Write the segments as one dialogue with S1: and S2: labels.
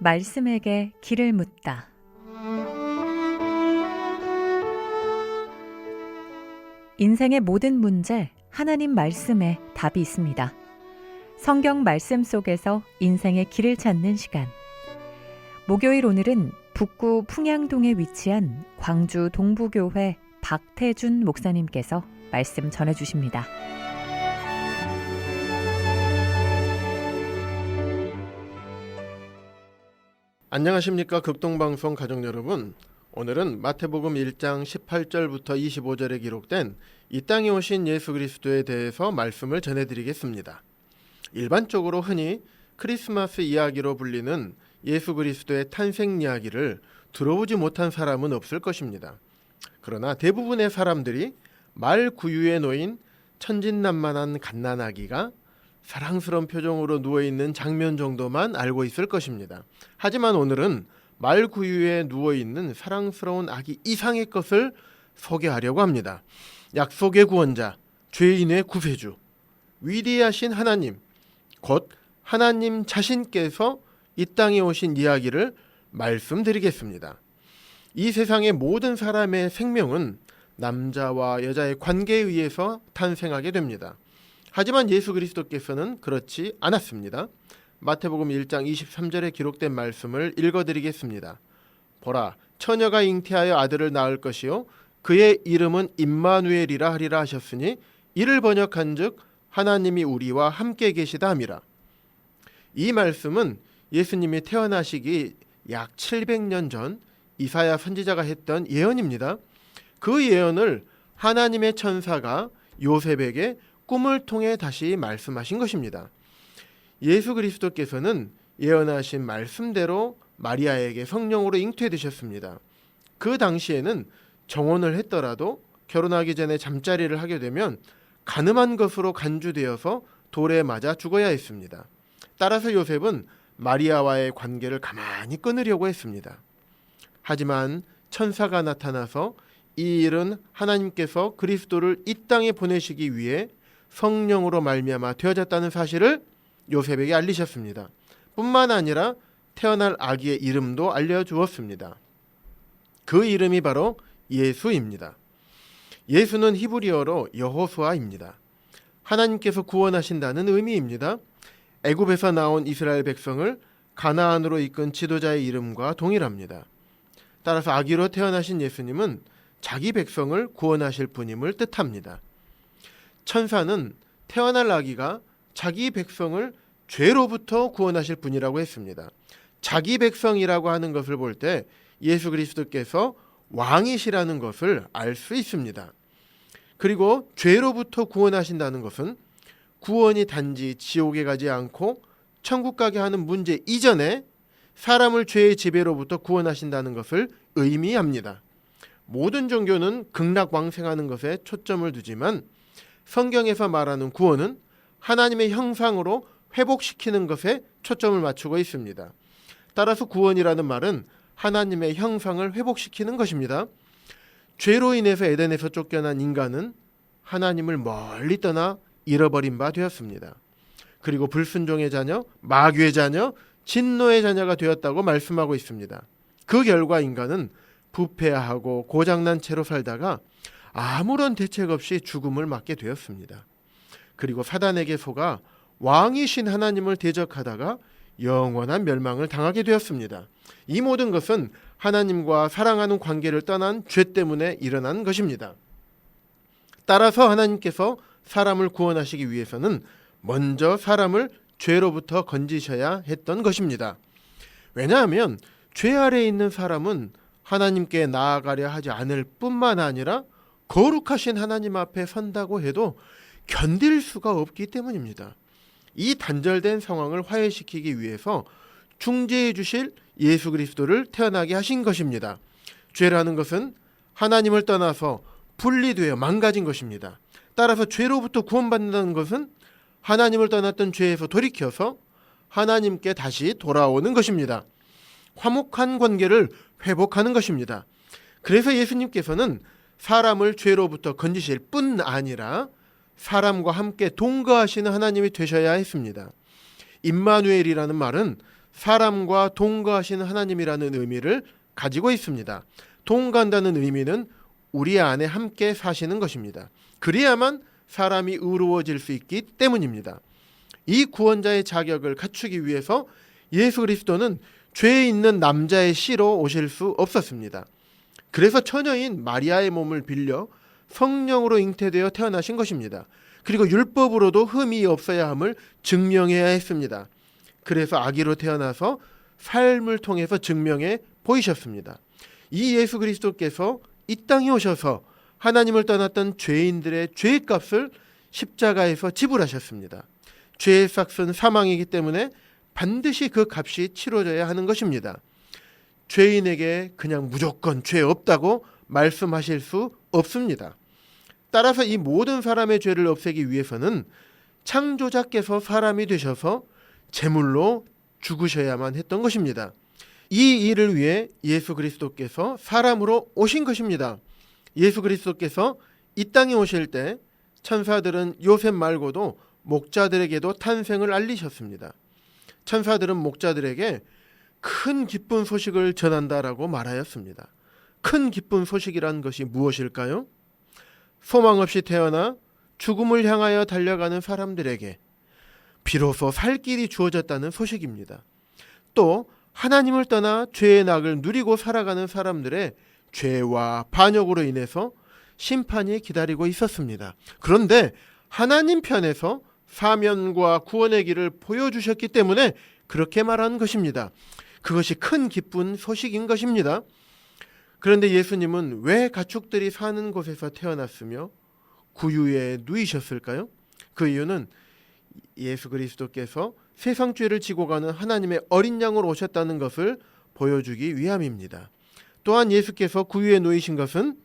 S1: 말씀에게 길을 묻다. 인생의 모든 문제, 하나님 말씀에 답이 있습니다. 성경 말씀 속에서 인생의 길을 찾는 시간. 목요일 오늘은 북구 풍양동에 위치한 광주 동부교회 박태준 목사님께서 말씀 전해주십니다.
S2: 안녕하십니까. 극동방송 가족 여러분, 오늘은 마태복음 1장 18절부터 25절에 기록된 이 땅에 오신 예수 그리스도에 대해서 말씀을 전해드리겠습니다. 일반적으로 흔히 크리스마스 이야기로 불리는 예수 그리스도의 탄생 이야기를 들어보지 못한 사람은 없을 것입니다. 그러나 대부분의 사람들이 말 구유에 놓인 천진난만한 갓난아기가 사랑스러운 표정으로 누워있는 장면 정도만 알고 있을 것입니다. 하지만 오늘은 말 구유에 누워있는 사랑스러운 아기 이상의 것을 소개하려고 합니다. 약속의 구원자, 죄인의 구세주, 위대하신 하나님, 곧 하나님 자신께서 이 땅에 오신 이야기를 말씀드리겠습니다. 이 세상의 모든 사람의 생명은 남자와 여자의 관계에 의해서 탄생하게 됩니다. 하지만 예수 그리스도께서는 그렇지 않았습니다. 마태복음 1장 23절에 기록된 말씀을 읽어드리겠습니다. 보라, 처녀가 잉태하여 아들을 낳을 것이요 그의 이름은 임마누엘이라 하리라 하셨으니 이를 번역한즉 하나님이 우리와 함께 계시다 함이라. 이 말씀은 예수님이 태어나시기 약 700년 전 이사야 선지자가 했던 예언입니다. 그 예언을 하나님의 천사가 요셉에게 꿈을 통해 다시 말씀하신 것입니다. 예수 그리스도께서는 예언하신 말씀대로 마리아에게 성령으로 잉태되셨습니다. 그 당시에는 정혼을 했더라도 결혼하기 전에 잠자리를 하게 되면 간음한 것으로 간주되어서 돌에 맞아 죽어야 했습니다. 따라서 요셉은 마리아와의 관계를 가만히 끊으려고 했습니다. 하지만 천사가 나타나서 이 일은 하나님께서 그리스도를 이 땅에 보내시기 위해 성령으로 말미암아 되어졌다는 사실을 요셉에게 알리셨습니다. 뿐만 아니라 태어날 아기의 이름도 알려주었습니다. 그 이름이 바로 예수입니다. 예수는 히브리어로 여호수아입니다. 하나님께서 구원하신다는 의미입니다. 애굽에서 나온 이스라엘 백성을 가나안으로 이끈 지도자의 이름과 동일합니다. 따라서 아기로 태어나신 예수님은 자기 백성을 구원하실 분임을 뜻합니다. 천사는 태어날 아기가 자기 백성을 죄로부터 구원하실 분이라고 했습니다. 자기 백성이라고 하는 것을 볼 때 예수 그리스도께서 왕이시라는 것을 알 수 있습니다. 그리고 죄로부터 구원하신다는 것은 구원이 단지 지옥에 가지 않고 천국 가게 하는 문제 이전에 사람을 죄의 지배로부터 구원하신다는 것을 의미합니다. 모든 종교는 극락왕생하는 것에 초점을 두지만 성경에서 말하는 구원은 하나님의 형상으로 회복시키는 것에 초점을 맞추고 있습니다. 따라서 구원이라는 말은 하나님의 형상을 회복시키는 것입니다. 죄로 인해서 에덴에서 쫓겨난 인간은 하나님을 멀리 떠나 잃어버린 바 되었습니다. 그리고 불순종의 자녀, 마귀의 자녀, 진노의 자녀가 되었다고 말씀하고 있습니다. 그 결과 인간은 부패하고 고장난 채로 살다가 아무런 대책 없이 죽음을 맞게 되었습니다. 그리고 사단에게 속아 왕이신 하나님을 대적하다가 영원한 멸망을 당하게 되었습니다. 이 모든 것은 하나님과 사랑하는 관계를 떠난 죄 때문에 일어난 것입니다. 따라서 하나님께서 사람을 구원하시기 위해서는 먼저 사람을 죄로부터 건지셔야 했던 것입니다. 왜냐하면 죄 아래에 있는 사람은 하나님께 나아가려 하지 않을 뿐만 아니라 거룩하신 하나님 앞에 선다고 해도 견딜 수가 없기 때문입니다. 이 단절된 상황을 화해시키기 위해서 중재해 주실 예수 그리스도를 태어나게 하신 것입니다. 죄라는 것은 하나님을 떠나서 분리되어 망가진 것입니다. 따라서 죄로부터 구원받는다는 것은 하나님을 떠났던 죄에서 돌이켜서 하나님께 다시 돌아오는 것입니다. 화목한 관계를 회복하는 것입니다. 그래서 예수님께서는 사람을 죄로부터 건지실 뿐 아니라 사람과 함께 동거하시는 하나님이 되셔야 했습니다. 임마누엘이라는 말은 사람과 동거하시는 하나님이라는 의미를 가지고 있습니다. 동거한다는 의미는 우리 안에 함께 사시는 것입니다. 그래야만 사람이 의로워질 수 있기 때문입니다. 이 구원자의 자격을 갖추기 위해서 예수 그리스도는 죄 있는 남자의 씨로 오실 수 없었습니다. 그래서 처녀인 마리아의 몸을 빌려 성령으로 잉태되어 태어나신 것입니다. 그리고 율법으로도 흠이 없어야 함을 증명해야 했습니다. 그래서 아기로 태어나서 삶을 통해서 증명해 보이셨습니다. 이 예수 그리스도께서 이 땅에 오셔서 하나님을 떠났던 죄인들의 죄값을 십자가에서 지불하셨습니다. 죄의 삭은 사망이기 때문에 반드시 그 값이 치러져야 하는 것입니다. 죄인에게 그냥 무조건 죄 없다고 말씀하실 수 없습니다. 따라서 이 모든 사람의 죄를 없애기 위해서는 창조자께서 사람이 되셔서 제물로 죽으셔야만 했던 것입니다. 이 일을 위해 예수 그리스도께서 사람으로 오신 것입니다. 예수 그리스도께서 이 땅에 오실 때 천사들은 요셉 말고도 목자들에게도 탄생을 알리셨습니다. 천사들은 목자들에게 큰 기쁜 소식을 전한다라고 말하였습니다. 큰 기쁜 소식이란 것이 무엇일까요? 소망 없이 태어나 죽음을 향하여 달려가는 사람들에게 비로소 살 길이 주어졌다는 소식입니다. 또 하나님을 떠나 죄의 낙을 누리고 살아가는 사람들의 죄와 반역으로 인해서 심판이 기다리고 있었습니다. 그런데 하나님 편에서 사면과 구원의 길을 보여주셨기 때문에 그렇게 말하는 것입니다. 그것이 큰 기쁜 소식인 것입니다. 그런데 예수님은 왜 가축들이 사는 곳에서 태어났으며 구유에 누이셨을까요? 그 이유는 예수 그리스도께서 세상 죄를 지고 가는 하나님의 어린 양으로 오셨다는 것을 보여주기 위함입니다. 또한 예수께서 구유에 누이신 것은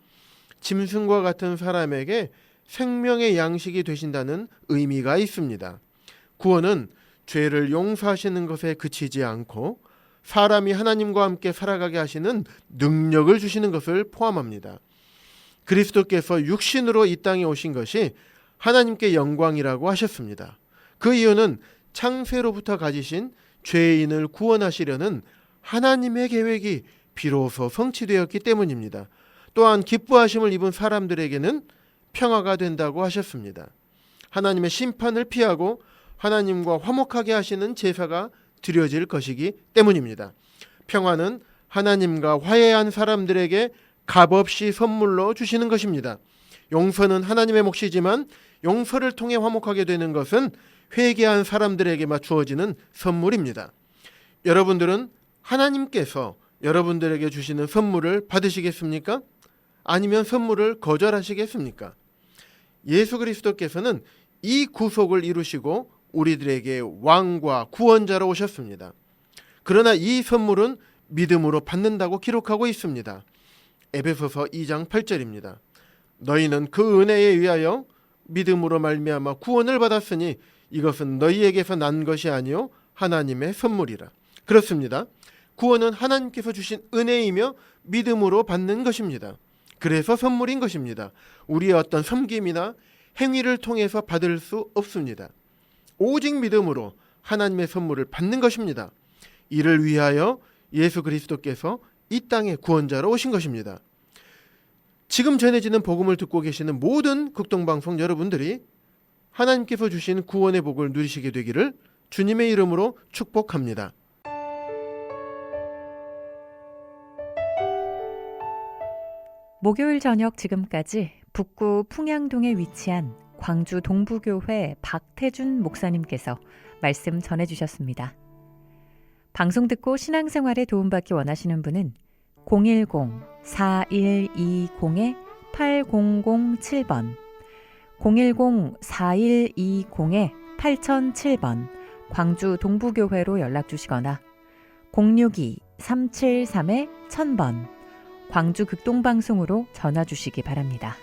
S2: 짐승과 같은 사람에게 생명의 양식이 되신다는 의미가 있습니다. 구원은 죄를 용서하시는 것에 그치지 않고 사람이 하나님과 함께 살아가게 하시는 능력을 주시는 것을 포함합니다. 그리스도께서 육신으로 이 땅에 오신 것이 하나님께 영광이라고 하셨습니다. 그 이유는 창세로부터 가지신 죄인을 구원하시려는 하나님의 계획이 비로소 성취되었기 때문입니다. 또한 기뻐하심을 입은 사람들에게는 평화가 된다고 하셨습니다. 하나님의 심판을 피하고 하나님과 화목하게 하시는 제사가 드려질 것이기 때문입니다. 평화는 하나님과 화해한 사람들에게 값없이 선물로 주시는 것입니다. 용서는 하나님의 몫이지만 용서를 통해 화목하게 되는 것은 회개한 사람들에게만 주어지는 선물입니다. 여러분들은 하나님께서 여러분들에게 주시는 선물을 받으시겠습니까? 아니면 선물을 거절하시겠습니까? 예수 그리스도께서는 이 구속을 이루시고 우리들에게 왕과 구원자로 오셨습니다. 그러나 이 선물은 믿음으로 받는다고 기록하고 있습니다. 에베소서 2장 8절입니다. 너희는 그 은혜에 의하여 믿음으로 말미암아 구원을 받았으니 이것은 너희에게서 난 것이 아니요 하나님의 선물이라. 그렇습니다. 구원은 하나님께서 주신 은혜이며 믿음으로 받는 것입니다. 그래서 선물인 것입니다. 우리의 어떤 섬김이나 행위를 통해서 받을 수 없습니다. 오직 믿음으로 하나님의 선물을 받는 것입니다. 이를 위하여 예수 그리스도께서 이 땅에 구원자로 오신 것입니다. 지금 전해지는 복음을 듣고 계시는 모든 극동방송 여러분들이 하나님께서 주신 구원의 복을 누리시게 되기를 주님의 이름으로 축복합니다.
S1: 목요일 저녁 지금까지 북구 풍양동에 위치한 광주 동부교회 박태준 목사님께서 말씀 전해주셨습니다. 방송 듣고 신앙생활에 도움받기 원하시는 분은 010-4120-8007번 010-4120-8007번 광주 동부교회로 연락주시거나 062-373-1000번 광주 극동방송으로 전화주시기 바랍니다.